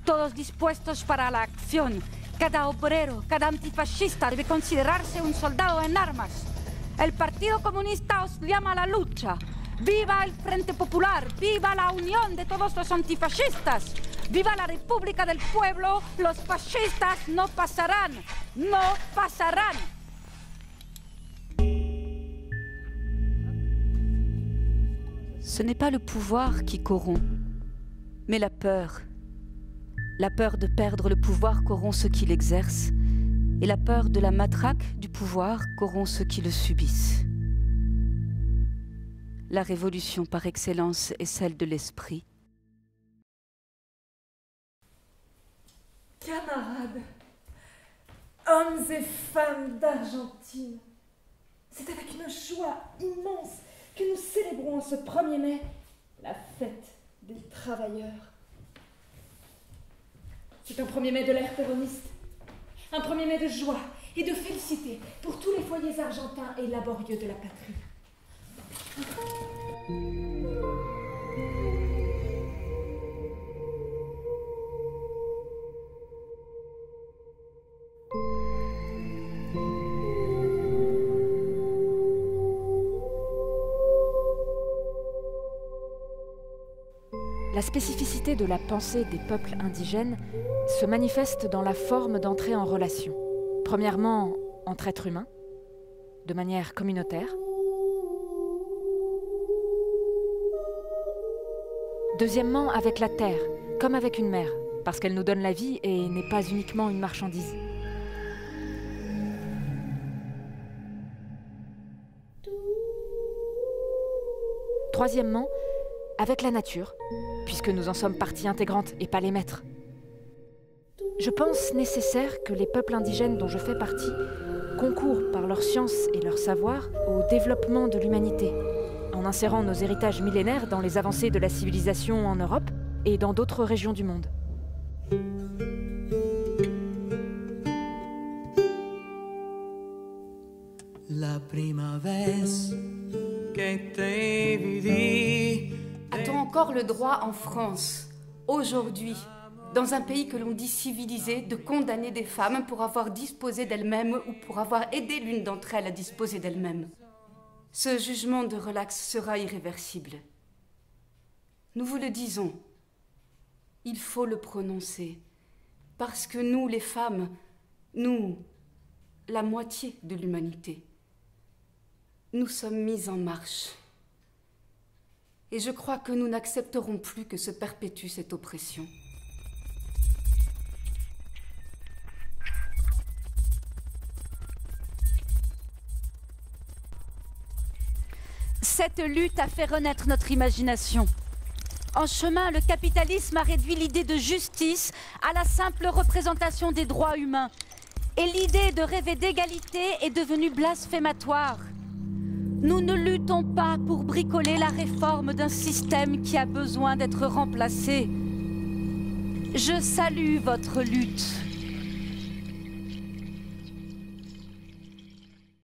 todos dispuestos para la acción. Cada obrero, cada antifascista debe considerarse un soldado en armas. El Partido Comunista os llama a la lucha. ¡Viva el Frente Popular! ¡Viva la unión de todos los antifascistas! ¡Viva la República del Pueblo! ¡Los fascistas no pasarán! ¡No pasarán! Ce n'est pas le pouvoir qui corrompt, mais la peur. La peur de perdre le pouvoir corrompt ceux qui l'exercent, et la peur de la matraque du pouvoir corrompt ceux qui le subissent. La révolution par excellence est celle de l'esprit. Camarades, hommes et femmes d'Argentine, c'est avec une joie immense que nous célébrons ce 1er mai la fête des travailleurs. C'est un 1er mai de l'ère péroniste, un 1er mai de joie et de félicité pour tous les foyers argentins et laborieux de la patrie. La spécificité de la pensée des peuples indigènes se manifeste dans la forme d'entrée en relation. Premièrement, entre êtres humains, de manière communautaire. Deuxièmement, avec la terre, comme avec une mère, parce qu'elle nous donne la vie et n'est pas uniquement une marchandise. Troisièmement, avec la nature, puisque nous en sommes partie intégrante et pas les maîtres. Je pense nécessaire que les peuples indigènes dont je fais partie concourent par leur science et leur savoir au développement de l'humanité, en insérant nos héritages millénaires dans les avancées de la civilisation en Europe et dans d'autres régions du monde. La prima vez que te vi. A-t-on encore le droit en France, aujourd'hui, dans un pays que l'on dit civilisé, de condamner des femmes pour avoir disposé d'elles-mêmes ou pour avoir aidé l'une d'entre elles à disposer d'elles-mêmes? Ce jugement de relax sera irréversible. Nous vous le disons, il faut le prononcer, parce que nous, les femmes, nous, la moitié de l'humanité, nous sommes mises en marche. Et je crois que nous n'accepterons plus que se perpétue cette oppression. Cette lutte a fait renaître notre imagination. En chemin, le capitalisme a réduit l'idée de justice à la simple représentation des droits humains. Et l'idée de rêver d'égalité est devenue blasphématoire. Nous ne luttons pas pour bricoler la réforme d'un système qui a besoin d'être remplacé. Je salue votre lutte.